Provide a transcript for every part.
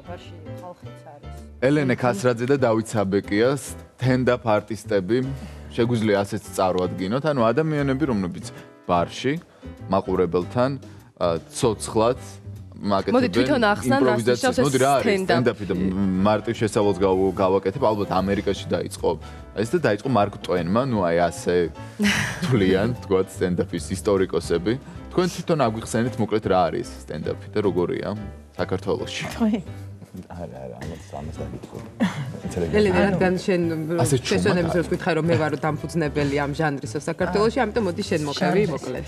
ბარში ხალხიც არის. ელენე ქასრაძე და დავით საბეკიას stand-up არტისტები შეგვიძლია ასეც წარვადგინოთ, ანუ ადამიანები, რომლებიც ბარში მაყურებელთან ცოცხლად მაკეთებენ იმპროვიზაციას. მოდი რა არის stand-up-ი და მარტივ შესავალს გავაკეთებ, ალბათ ამერიკაში დაიწყო. ეს და დაიწყო მარკ ტვენმა, ნუ აი ასე თვლიან, თქვათ stand-up-ის ისტორიკოსები. თქვენ თვითონ აგვიხსენეთ მოკლედ რა არის stand-up-ი და როგორია საქართველოში. არა, ამას დაგიწყო. ელენე, რადგან შენ შესვენების დროს გითხარი რომ მე ვარო დამფუძნებელი ამ ჟანრის საქართველოში, ამიტომ მოდი შენ მოყევი მოკლედ.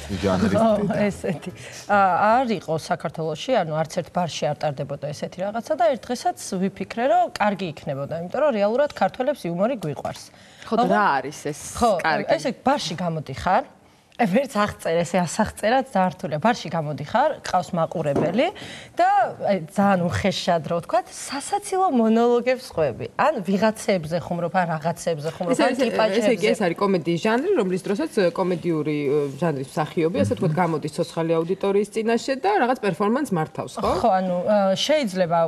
ესეთი. არ იყო საქართველოში, ანუ არც ერთ ბარში არ ტარდებოდა ესეთი რაღაცა და ერთ დღესაც ვიფიქრე, რომ კარგი იქნებოდა, იმიტომ რომ რეალურად ქართველებს იუმორი გვიყვარს. ხო, რა არის ეს კარგი? ესე ბარში გამოდიხარ. ვერც აღწერ, ესე ასაღწერად ძართულია. ბარში გამოდიხარ, ყავს მაყურებელი და ძალიან უხეშად რო ვთქვათ, სასაცილო მონოლოგებს ყვები. ან ვიღაცებზე ხუმრობ, ან რაღაცებზე ხუმრობ, ან ტიპაჟებზე. ესე იგი ეს არის კომედიის ჟანრი, რომლის დროსაც კომედიური ჟანრის მსახიობი, ასე ვთქვათ, გამოდის ცოცხალი აუდიტორიის წინაშე და რაღაც პერფორმანს მართავს, ხო? ხო, ანუ შეიძლება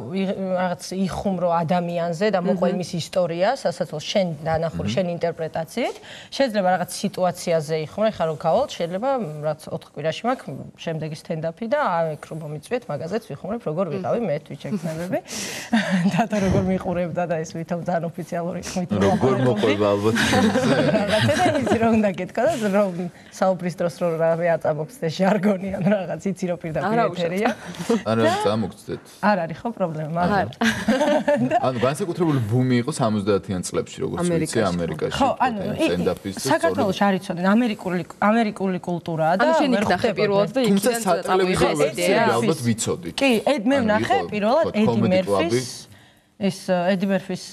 რაღაც იხუმრო ადამიანზე და მოყვე იმის ისტორია, სასაცილო შენ დანახული, შენ ინტერპრეტაციით. შეიძლება რაღაც სიტუაციაზე იხუმრო, ხა რო შეიძლება რაც 4 კვირაში მაქვს შემდეგი stand-up-ი და აქ რომ მომიწვიეთ მაგაზეც ვიხუმრებ როგორ ვიყავი მე Twitch-ექნებები და როგორ მიყურებდა და ეს ვითომ ძალიან ოფიციალური ხმით როგორ მოყვება ალბათ რაღაცა და იცი რომ უნდა გეთქვა და რომ საუბრის დროს რომ რა აწამოხსდე ჟარგონი ან რაღაც იცი რომ პირდაპირ ეთერია არა წამოგწდეთ არ არის ხო პრობლემა არ ანუ განსაკუთრებული ბუმი იყო 70-იან წლებში როგორც ვიცი ამერიკაში ხო ანუ საქართველოს არ იცოდნენ ამერიკული კულტურაა და შენ იქ ნახე პირველად და იქიდან წავიღე ეს იდეა ალბათ ვიცოდით. კი, მე ვნახე პირველად ედი მერფის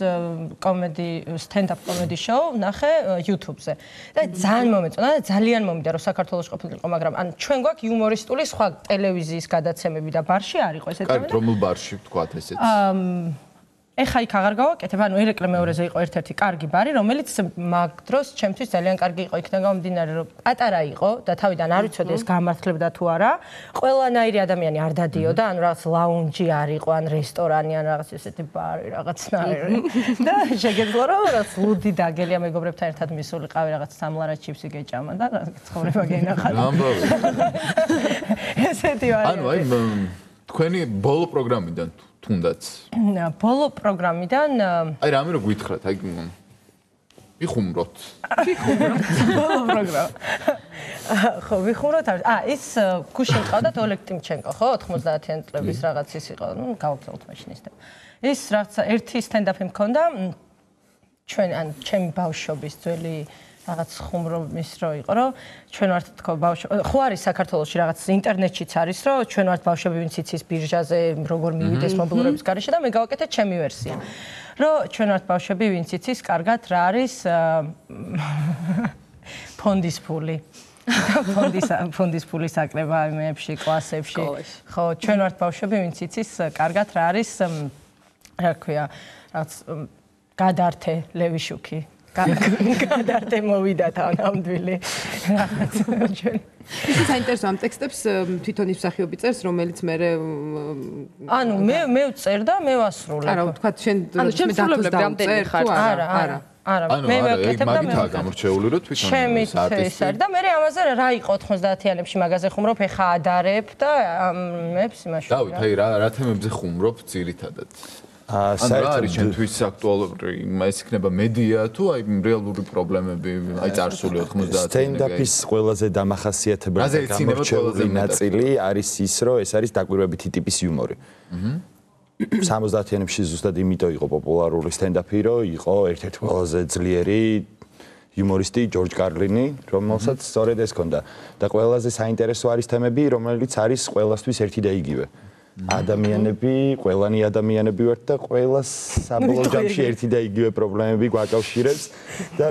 კომედი stand-up comedy show ნახე YouTube-ზე. და ძალიან მომეწონა და ძალიან მომიდა რომ საქართველოს ყოფილიყო, მაგრამ ან ჩვენ გვაქვს იუმორისტული სხვა ტელევიზიის გადაცემები და ბარში არ იყო ესეთი. კარგი, რომელ ბარში ვთქვათ ესეც? ეხა იქ აღარ გავაკეთებ, ანუ ერეკლე მეორეზე იყო ერთ-ერთი კარგი ბარი, რომელიც მაგ დროს ჩემთვის ძალიან კარგი იყო, იქიდან გამომდინარე, რომ პატარა იყო და თავიდან არ ვიცოდი ეს გამართლებდა თუ არა. ყველანაირი ადამიანი არ დადიოდა, ანუ რაღაც ლაუნჯი არ იყო, ან რესტორანი, ან რაღაც ესეთი ბარი, რაღაცნაირი. და შეგეძლო რომ რაღაც ლუდი დაგელია მეგობრებთან ერთად მისულიყავი, რაღაც სამლარა ჩიფსი გეჭამა და ცხოვრება გენახა. ესეთი ვარ. ანუ აი თქვენი ბოლო პროგრამიდან თუნდაც. ბოლო პროგრამიდან აი რამე რო გითხრათ, აი ვიხუმროთ. ბოლო პროგრამა. ხო, ვიხუმროთ. ის გუშინ ყავდათ ოლეგ ტიმჩენკო, ხო, 90-იან წლების რაღაც ის იყო, ნუ გავაგზავნოთ მაშინ ის და. ის რაღაცა ერთი stand-up-ი მქონდა ჩვენ ან ჩემი ბავშვობის ძველი რაღაც ხუმრობის რო იყო, რომ ჩვენ ვართ თქო ბავშვები. ხო არის საქართველოში რაღაც ინტერნეტშიც არის, რომ ჩვენ ვართ ბავშვები, ვინც იცის ბირჟაზე, როგორ მივიდეს მობილურობის გარეშე და მე გავაკეთე ჩემი ვერსია. რომ ჩვენ ვართ ბავშვები, ვინც იცის კარგად რა არის ფონდის ფული. ფონდის ფულის აკრება იმებში, კლასებში. ხო, ჩვენ ვართ ბავშვები, ვინც იცის კარგად რა არის რა ქვია, რაღაც გადართე ლევიშუქი. გადართე მოვიდა თანამდვილი რაღაც ჩვენ ისე საინტერესო ამ ტექსტებს თვითონ ის მსახიობი წერს რომელიც მე ანუ მე ვწერ და მე ვასრულებ არა ვთქვათ შენ მე დათვლები ხარ არა მე ვაკეთებ და მე გამორჩეული რომ თვითონ ჩემი ეს არის და მე ამაზე რა იყო 90-იანებში მაგაზე ხუმრობ ეხა ადარებ და მებს იმაში დავით აი რა თემებზე ხუმრობ ძირითადად საერთოდ ჩვენთვის აქტუალური ეს იქნება მედია თუ აი რეალური პრობლემები აი წარსული 90-იანი stand-up-ის ყველაზე დამახასიათებელი და გამორჩეული ნაწილი არის ის რომ ეს არის დაკვირვებითი ტიპის იუმორი. 70-იანებში ზუსტად იმიტომ იყო პოპულარული stand-up-ი რომ იყო ერთ-ერთი ყველაზე ძლიერი იუმორისტი ჯორჯ კარლინი, რომელსაც სწორედ ეს ჰქონდა და ყველაზე საინტერესო არის თემები, რომელიც არის ყველასთვის ერთი და იგივე. ადამიანები, ყველანი ადამიანები ვართ და ყველას საბოლოო ჯამში ერთი და იგივე პრობლემები გვაკავშირებს და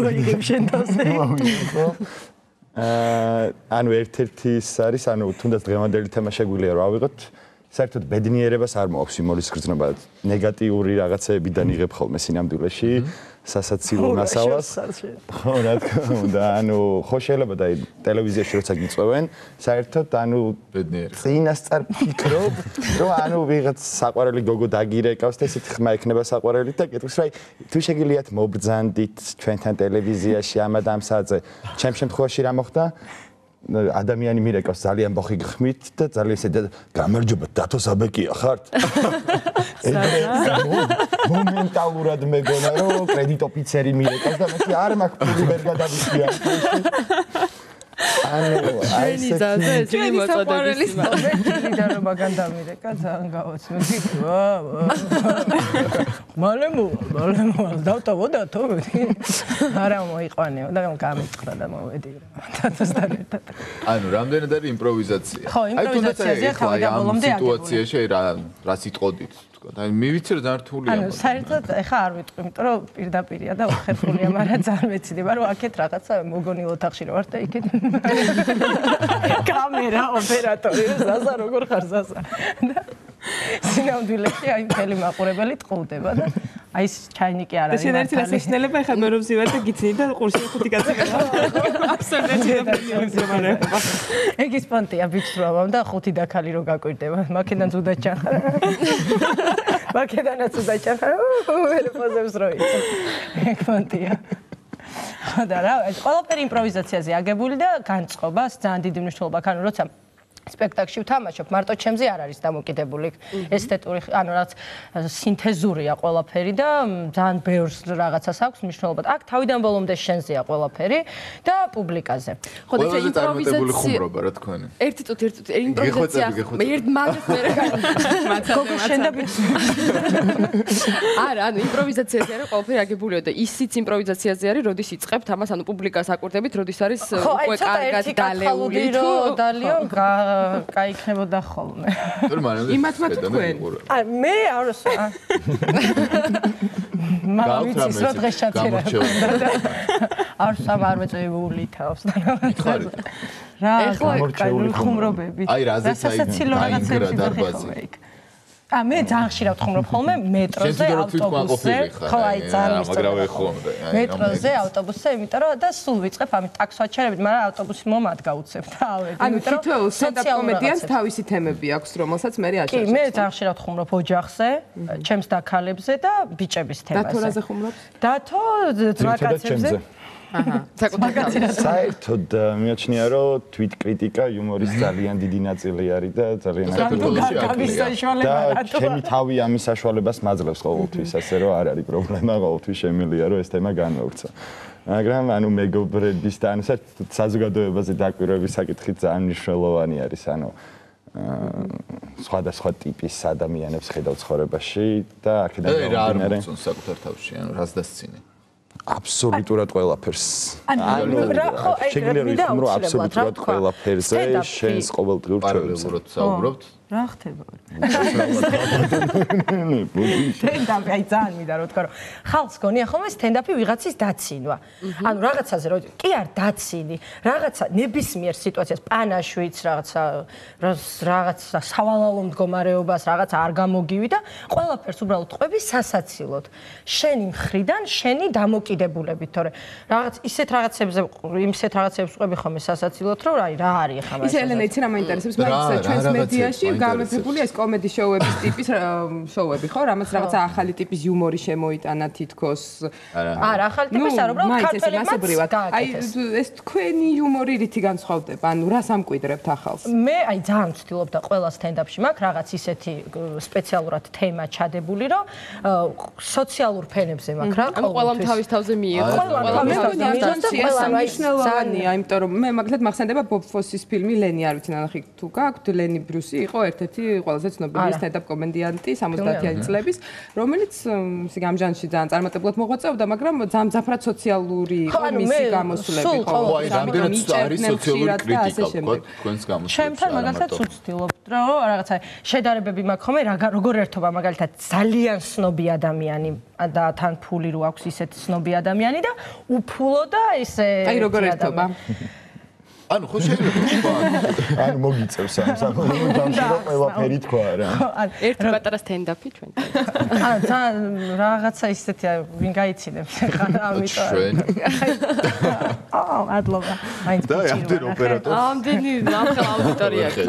ანუ ერთ-ერთი ის არის, ანუ თუნდაც დღევანდელი თემა შეგვიძლია რომ ავიღოთ, საერთოდ ბედნიერებას არ მოაქვს იუმორის გრძნობა, ნეგატიური რაღაცეებიდან იღებ ხოლმე სინამდვილეში სასაცილო მასალას. ხო, რა თქმა უნდა, ანუ ხო შეიძლება და ტელევიზიაში როცა გიწევენ, საერთოდ ანუ წინასწარ ფიქრობ, რომ ანუ ვიღაც საყვარელი გოგო დაგირეკავს და ესეთი ხმა ექნება საყვარელი და კითხვის რა თუ შეგიძლიათ მობრძანდით ჩვენთან ტელევიზიაში ამ საათზე. ჩემ შემთხვევაში რა მოხდა? ადამიანი მირეკავს ძალიან ბოხი გხმით და ძალიან ისე გამარჯობა დათო საბეკია ხართ? მომენტალურად მეგონა რომ კრედიტ ოფიცერი მირეკავს და მე არ მაქვს ფული ვერ გადავიხია. ანუ ჩვენი ძალზე ესენი მოწოდების და რომ მაგან დამირეკა ძალიან გავაცნობი. მალე დავტოვო და თო არა მოიყვანეო და გამიწყდა და მოვედი დათოსთან ერთად. ანუ რამდენად არის იმპროვიზაცია? ხო, იმპროვიზაციაზეა თავი და ბოლომდე აგებული. სიტუაციაში რა სიტყოდით? აი მივიცი რა ძართულია. ანუ საერთოდ ეხა არ ვიტყვი, იმიტომ რომ პირდაპირია და უხერხულია, მაგრამ ძალიან მეციდება, რომ აქეთ რაღაცა მოგონილ ოთახში რო ვარ და იქეთ კამერა, ოპერატორი, ზაზა როგორ ხარ ზაზა. სინამდვილეში აი მთელი მაყურებელი ტყუდება და აი ეს ჩაინიკი არ არის. შენ ერთი რასაშნელება ეხა მე რომ ვსივარ და გიცინი და ყურში ხუთი კაცი გაყავ. აბსოლუტურად ეგ ის პონტია ბიჭროვამ და ხუთი და ქალი რო გაკვირდება. მაქედან ზუდად ჩახარ. მაქედანაც ზუდად ჩახარ. ვერ პოზებს რო იცი. ეგ პონტია. და რა, ეს ყველაფერი იმპროვიზაციაზე აგებული და განწყობას ძალიან დიდი მნიშვნელობა აქვს. ანუ როცა სპექტაკლში ვთამაშობ, მარტო ჩემზე არ არის დამოკიდებული ესთეტური, ანუ რაც სინთეზურია ყველაფერი და ძალიან ბევრს რაღაცას აქვს მნიშვნელობა. აქ თავიდან ბოლომდე შენზეა ყველაფერი და პუბლიკაზე. ხო, და იმპროვიზაცია ხუმრობა რა თქვენი. ერთი წუთი იმპროვიზაცია. მე ერთ მაგას მე გოგო შენ და არა, ანუ იმპროვიზაციაზე არის ყველაფერი აგებულია და ისიც იმპროვიზაციაზე არის, როდის იწყებთ ამას, ანუ პუბლიკას აკვირდებით, როდის არის უკვე კარგად დალეული თუ დალიო გაიქნებოდა ხოლმე. იმათმა თქვენ. აი მე არ ვსვა. მაგრამ ვიცი რა დღეს ჩაწერა. არ სამარ მეწეული თავს. რა ხუმრობები. აი რაზეც აი რაღაცები დარბაზი. მე ძალიან ხშირად ვხუმრობ ხოლმე მეტროზე, ავტობუსზე. ხო, აი ძალიან მაგრამ მეტროზე, ავტობუსზე, იმიტომ რომ და სულ ვიწყებ ამით ტაქსს ვაჩერებით, მაგრამ ავტობუსი მომადგა უცებ და ავედი. ანუ თითოეულ სტენდაპ კომედიანს თავისი თემები აქვს, რომელსაც მე აჩვენებ. კი, მე ძალიან ხშირად ვხუმრობ ოჯახზე, ჩემს დაქალებზე და ბიჭების თემაზე. დათო რაზე ხუმრობს? დათო ძმაკაცებზე. აჰა, საკუთარ საერთოდ მიაჩნია რომ თვით კრიტიკა იუმორის ძალიან დიდი ნაწილი არის და ძალიან და ჩემი თავი ამის საშუალებას მაძლევს ყოველთვის, ასე რომ არ არის პრობლემა, ყოველთვის შემიძლია რომ ეს თემა განმოვცო. მაგრამ ანუ მეგობრების და ანუ საზოგადოებაზე დაკვირვების საკითხი ძალიან მნიშვნელოვანი არის, ანუ სხვადასხვა ტიპის ადამიანებს ხედავ ცხოვრებაში და აქედან გამომდინარე რა არის საკუთარ თავში, ანუ რას დასცინე? აბსოლუტურად ყველაფერს. ანუ შეგიძლია რომ იხმრო აბსოლუტურად ყველაფერზე შენს ყოველდღიურ ჩვენებს. საუბრობთ? რა ხდება? სტენდაპი აი ძალიან მინდა რომ თქვა რომ ხალხს გონია ხოლმე სტენდაპი ვიღაცის დაცინვა. ანუ რაღაცაზე რომ კი არ დაცინი, რაღაცა ნებისმიერ სიტუაციას პანაშვიც რაღაცა სავალალო მდგომარეობას რაღაცა არ გამოგივი და ყველაფერს უბრალოდ ყვები სასაცილოდ. შენი მხრიდან შენი დამოკიდებულებით, თორე რაღაც ისეთ რაღაცებს ყვები ხოლმე სასაცილოდ, რომ აი რა არის ახლა ეს ელენა იცი რა მაინტერესებს, მაგის ჩვენს მედიაში გამეფებულია ეს კომედი შოუების ტიპის შოუები ხო? რამაც რაღაცა ახალი ტიპის იუმორი შემოიტანა თითქოს. არა, ახალი ტიპის არ უბრალოდ ქართველებმაც. აი ეს თქვენი იუმორი რითი განსხვავდება? ანუ რას ამკვიდრებთ ახალს? მე აი ძალიან ვცდილობ და ყველა სტენდაპში მაქვს რაღაც ისეთი სპეციალურად თემა ჩადებული, რომ სოციალურ ფენებზე მაქვს რა. ანუ ყველამ თავის თავზე მიიღო. მნიშვნელოვანია, იმიტომ რომ მე მაგალითად მახსენდება ბობ ფოსის ფილმი ლენი, არ ვიცი ნახე თუ გაქვთ, ლენი ბრუსი იყო ერთ-ერთი ყველაზე ცნობილი სტენდაპ კომედიანტი 70-იანი წლების, რომელიც ამ ჟანრში ძალიან წარმატებულად მოღვაწეობდა, მაგრამ ძალიან მძაფრად სოციალური იყო მისი გამოსვლები ხო, აი რამდენად არის სოციალური კრიტიკა თქვენს გამოსვლებში. ჩემთან მაგალითად ვცდილობთ, რომ რაღაცა შედარებები მაქვს ხოლმე, როგორ ერთობა მაგალითად ძალიან სნობი ადამიანი და თან ფული რო აქვს ისეთ სნობი ადამიანი და უფულო და ისე აი როგორ ერთობა? ანუ ხო შეიძლება ანუ მოგიწევს ამ საკუთარ დამშირო ყველაფერი თქვა რა. ერთი პატარა სტენდაპი ჩვენ. ანუ თან რაღაცა ისეთია ვინ გაიცინებს ხა ამიტომ. ჩვენ. ადლობა. მაინც და ამდენ ოპერატორს. ამდენი ახლა აუდიტორია აქვს.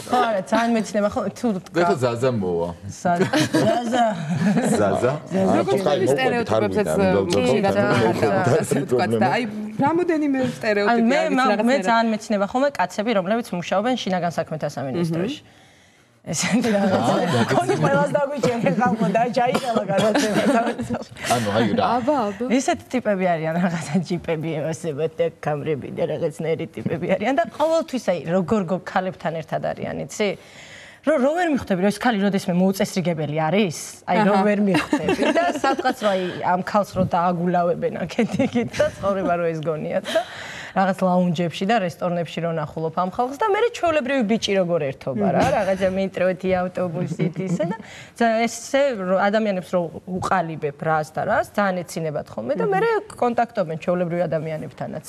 ხო, რა ძალიან მეცნება ხო თუ და ზაზა მოვა. ზაზა. როგორც სტერეოტიპებსაც და აი რამოდენიმე სტერეოტიპი არის მე ძალიან მეცნება ხოლმე კაცები რომლებიც მუშაობენ შინაგან საქმეთა სამინისტროში ესეთი რაღაცა კონი ყველას დაგვიჭირე ხალხო და ჩაიყელა გადაცემა ანუ აი რა აბა ესეთი ტიპები არიან რაღაცა ჯიპები ასებად და კამრები და რაღაცნაირი ტიპები არიან და ყოველთვის აი როგორ ქალებთან ერთად არიან იცი რო ვერ მიხვდები რომ ეს ქალი როდესმე მოუწესრიგებელი არის აი რო ვერ მიხვდები და სადღაც რა აი ამ ქალს რო დააგულავებენ აქეთ და ცხოვრება რო ეს გონიათ და რაღაც ლაუნჯებში და რესტორნებში რო ნახულობ ამ ხალხს და მე ჩვეულებრივი ბიჭი როგორ ერთობა რა რაღაცა მეტროთი ავტობუსით ისე და ესე ადამიანებს რო უყალიბებ რას და რას ძალიან ეცინებათ ხოლმე და მე კონტაქტობენ ჩვეულებრივი ადამიანებთანაც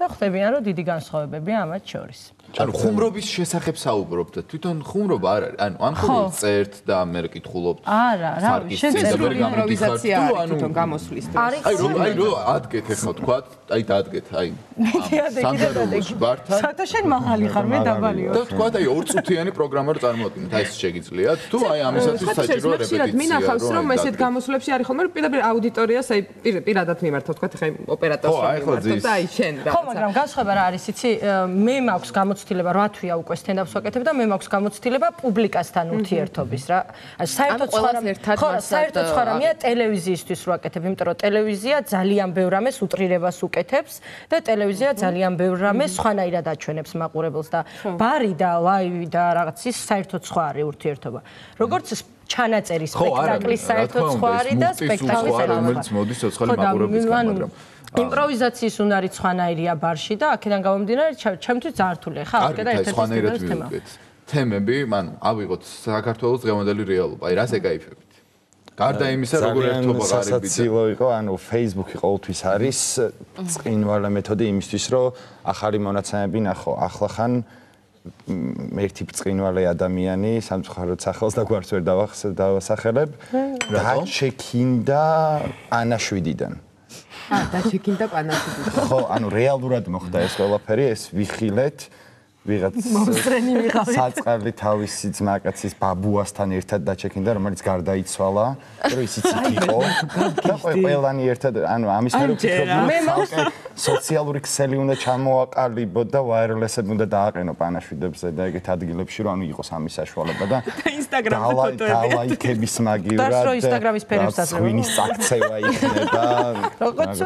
და ხვდებიან რომ დიდი განსხვავებებია ამათ შორის ანუ ხუმრობის შესახებ საუბრობ და თვითონ ხუმრობა არ არის ანუ ან ხო წერთ და მე კითხულობთ არა რა შეცვლილი იმპროვიზაცია არის თვითონ გამოსვლის დროს აი რო ადგეთ ახლა თქვა აი დადგეთ აი სამზარეულოს ვართან საერთოდ შენ მაღალი ხარ მე დაბალიო და თქვა აი ორწუთიანი პროგრამა რო წარმოვადგინოთ აი ეს შეგიძლიათ თუ აი ამისათვის საჭირო რეპეტიცია მინახავს რომ ესეთ გამოსვლებში არის ხოლმე პირდაპირ აუდიტორიას აი პირადად მიმართავ თქვა ხა ოპერატორს მიმართავ და აი შენ რა ხო მაგრამ განსხვავება რა არის იცი მე მაქვს გამოცდილება 8 თვეა უკვე სტენდაპს ვაკეთებ და მე მაქვს გამოცდილება პუბლიკასთან ურთიერთობის რა. საერთოდ სხვა რამეა ტელევიზიისთვის ვაკეთებ, იმიტომ რომ ტელევიზია ძალიან ბევრ რამეს უტრირებას უკეთებს და ტელევიზია ძალიან ბევრ რამეს სხვანაირად აჩვენებს მაყურებელს და ბარი და ლაივი და რაღაც ის საერთოდ სხვა არის ურთიერთობა. როგორც ჩანაწერი სპექტაკლის საერთოდ სხვა არის და სპექტაკლის რომელიც მოდის ცოცხალი მაყურებლისგან მაგრამ იმპროვიზაციის უნარი სხვანაირია ბარში და აქედან გამომდინარე ჩემთვის ძალიან რთულია ხა აქ და ერთ-ერთი თემა თემები ანუ ავიღოთ საქართველოს დღევანდელი რეალობა აი რას ეკაიფებით გარდა იმისა როგორ ერთობა ღარიბი საცილო იყო ანუ Facebook-ი ყოველთვის არის წინვალე მეთოდი იმისთვის რომ ახალი მონაცემები ნახო ახლა ხან ერთი წინვალე ადამიანი სამწუხაროდ სახელს და გვარს ვერ დავასახელებ დაჩეკინდა ანაშვიდიდან დაჩეკინდა პანაშვიდიდან ხო ანუ რეალურად მოხდა ეს ყველაფერი ეს ვიხილეთ ვიღაც მოსტრენი ვიღავით საწყალი თავისი ძმაკაცის ბაბუასთან ერთად დაჩეკინდა რომელიც გარდაიცვალა რომ ისიც იყო და ყველანი ერთად ანუ ამის მე ვფიქრობ სოციალური ქსელი უნდა ჩამოაყალიბო და ვაირლესები უნდა დააყენო პანაშვიდებზე და ეგეთ ადგილებში რომ ანუ იყოს ამის საშუალება და ინსტაგრამზე ფოტოები და ლაიქების მაგივრად და ინსტაგრამის ფერებს ასე ხვინის წაქცევა იქნება როგორც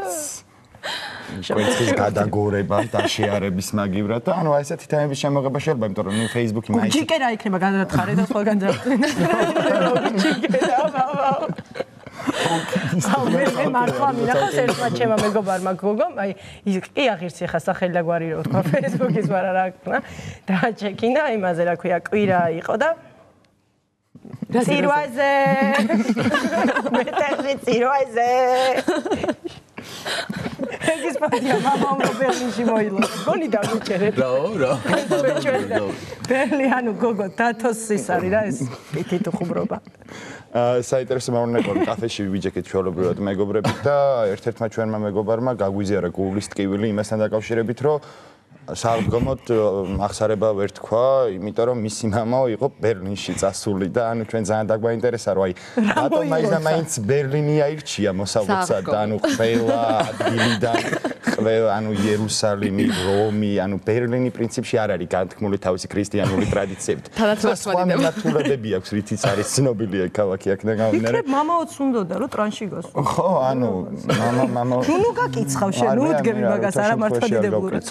შეგვიძლია გადაგორება და შეარების მაგივრად და ანუ ესეთი თემების შემოღება შეიძლება იმიტომ რომ ნუ Facebook-ი მაინც ჯიკე რა იქნება გადათხარე და სხვა განძახდნენ ჯიკე მე მართლა მინახავს ერთმა ჩემმა მეგობარმა გოგომ აი კი აღირჩი ხა სახელი და გვარი რო თქვა Facebook-ის მაგრამ რა ქნა და ჩეკინა იმაზე რა ქვია კვირა იყო და ცირვაზე მეტყვი ცირვაზე ეგის პატია მამამ ბერლინში მოილო გონი დაგვიჭერეთ რა ბერლინი ანუ გოგო დათოს ის არის რა ეს პიტი თუ ხუმრობა საინტერესო მავნებო კაფეში ვიჯექეთ ჩვეულებრივად მეგობრებით და ერთ-ერთმა ჩვენმა მეგობარმა გაგვიზიარა გულის ტკივილი იმასთან დაკავშირებით რომ საღამოთ ახსარება ვერ თქვა, იმიტომ რომ მისი მამა იყო ბერლინში წასული და ანუ ჩვენ ძალიან დაგვაინტერესა რომ აი რატომ მაინც ბერლინი აირჩია მოსავალსად და ანუ ყველა ადგილიდან ყველა ანუ იერუსალიმი, რომი, ანუ ბერლინი პრინციპში არ არის განთქმული თავისი ქრისტიანული ტრადიციებით. თანაცმადები აქვს, რითიც არის ცნობილი ქალაქი აქ და გამომდინარე. იქნებ მამაოც უნდოდა რომ ტრანში გასულ. ხო, ანუ მამა ნუ გაკიცხავ შენ, ნუ დგები მაგას არა მართლა დიდებულად.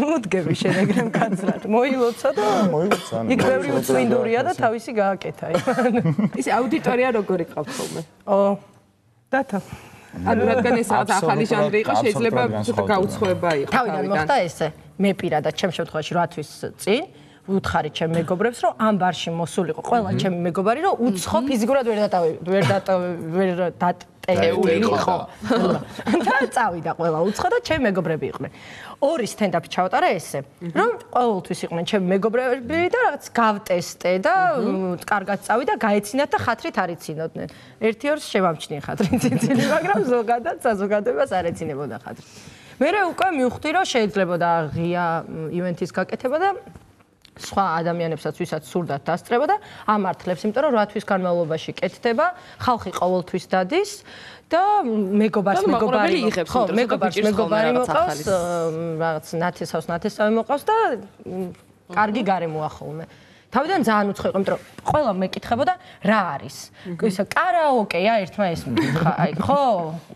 ნუ დგები შენ ეგრემ კაცრად. მოილოცა და მოილოცა. იქ ბევრი უწმინდურია და თავისი გააკეთა. ისი აუდიტორია როგორი ყავს ხოლმე? დათა ანუ რადგან ეს რაღაც ახალი ჟანრი იყო, შეიძლება ცოტა გაუცხოება იყოს. თავიდან მოხდა ესე. მე პირადად ჩემ შემთხვევაში 8 თვის წინ უთხარი ჩემ მეგობრებს, რომ ამ ბარში მოსულიყო ყველა ჩემი მეგობარი, რომ უცხო ფიზიკურად ვერ ტენდაპი იყო. და წავიდა ყველა უცხო და ჩემი მეგობრები იყვნენ. ორი სტენდაპი ჩავატარა ესე, რომ ყოველთვის იყვნენ ჩემი მეგობრები და რაღაც გავტესტე და კარგად წავიდა, გაეცინათ და ხათრით არ იცინოდნენ. ერთი ორს შემამჩნიე ხათრით იცინი, მაგრამ ზოგადად საზოგადოებას არ ეცინებოდა ხათრი. მე უკვე მივხვდი, რომ შეიძლება და ღია ივენთის გაკეთება და სხვა ადამიანებსაც ვისაც სურდათ დასწრება და ამართლებს, იმიტომ რომ 8 თვის განმავლობაში კეთდება, ხალხი ყოველთვის დადის და მეგობარს მეგობარი მოყავს, რაღაც ნათესავი მოყავს და კარგი გარემო ახოლმე. თავიდან ძალიან უცხო იყო, იმიტომ რომ ყველა მეკითხებოდა რა არის. ისე კარაოკეა ერთმა ეს მითხრა, აი ხო,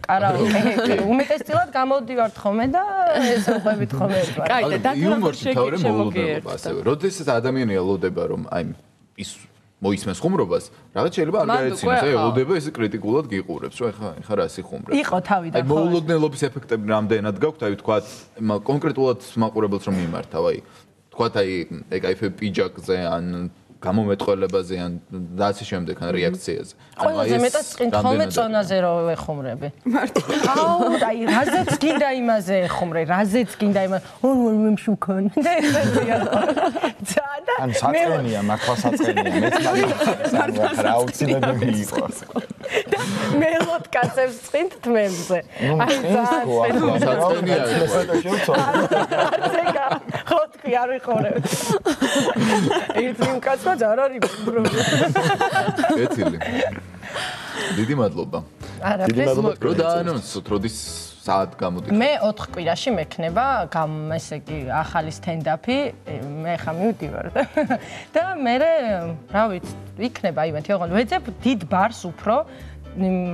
კარაოკე. უმეტესწილად გამოდივართ ხოლმე და ესე უყვებით ხოლმე ერთმა. კაი, და იუმორში თავი მოულოდნელობა ასევე. როდესაც ადამიანი ელოდება რომ აი ის მოისმენს ხუმრობას, რაღაც შეიძლება არ გაეცინოს, აი ელოდება ეს კრიტიკულად გიყურებს, რომ ეხა რა სიხუმრე. იყო თავიდან ხო. აი მოულოდნელობის ეფექტები რამდენად გაქვთ, აი თქვა კონკრეტულად მაყურებელს რომ მიმართავ, აი თქვათ აი ეკაიფე პიჯაკზე ან გამომეტყველებაზე ან ასე შემდეგ ან რეაქციაზე. ყველაზე მეტად წინ ხოლმე წონაზე რო ვეხუმრები. მარტო. აუ, აი რაზეც გინდა იმაზე ეხუმრე, რაზეც გინდა იმაზე. ორ მშუქონ. და ესეა. და ან საწყენია, მართლა საწყენია. მეც რა აუცილებელი იყო. მელოდ კაცებს წინთ თმებზე. აი ძალიან საწყენია. ხო თქვი არ ვიყურებ. ერთი კაცმა არ არის პრობლემა. ეცილი. დიდი მადლობა. დიდი მადლობა. რო დაანონსოთ, როდის საათ გამოდის? მე 4 კვირაში მექნება, ესე იგი, ახალი სტენდაპი, მე ხა მივდივარ და მე რა ვიცი, იქნება ივენთი, ოღონდ ვეძებ დიდ ბარს უფრო,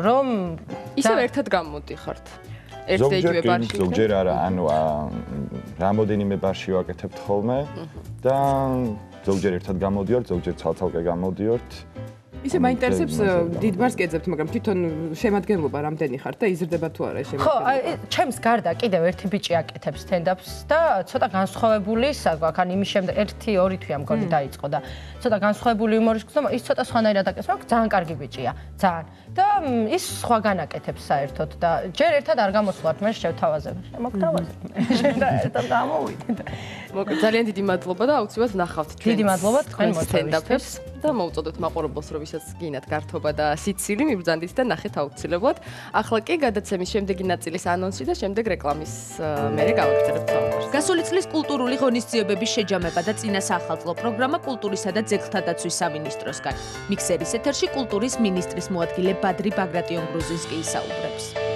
რომ ისევ ერთად გამოდიხართ. ერთ და იგივე ბარში. ზოგჯერ არა, ანუ რამოდენიმე ბარში ვაკეთებთ ხოლმე და ზოგჯერ ერთად გამოდიორთ, ზოგჯერ ცალ-ცალკე გამოდიორთ. ისე მაინტერესებს დიდ ბარს კეძებთ, მაგრამ თვითონ შემადგენლობა რამდენი ხართ და იზრდება თუ არა ეს შემადგენლობა? ხო, ჩემს გარდა კიდევ ერთი ბიჭი აკეთებს სტენდაპს და ცოტა განსხვავებული საგვაქვს, ან იმის შემდეგ 1-2 თვეა მგონი დაიწყო და ცოტა განსხვავებული იუმორის გქონდა, ის ცოტა სხვანაირად აკეთებს, მაგრამ ძალიან კარგი ბიჭია, ძალიან. და ის სხვაგან აკეთებს საერთოდ და ჯერ ერთად არ გამოსვლართ, მე შევთავაზებ. მოგთავაზებ. და ერთად გამოვიდეთ. ძალიან დიდი მადლობა და აუცილებლად ნახავთ ჩვენ. დიდი მადლობა თქვენ სტენდაპებს და მოუწოდოთ მაყურებელს, რომ ვისაც გინათ გართობა და სიცილი, მიბრძანდით და ნახეთ აუცილებლად. ახლა კი გადაცემის შემდეგი ნაწილის ანონსი და შემდეგ რეკლამის მერე გავაგრძელებთ საუბარს. გასული წლის კულტურული ღონისძიებების შეჯამება და წინა საახალწლო პროგრამა კულტურისა და ძეგლთა დაცვის სამინისტროსგან. მიქსერის ეთერში კულტურის მინისტრის მოადგილე ბადრი ბაგრატიონ-გრუზინსკი ისაუბრებს.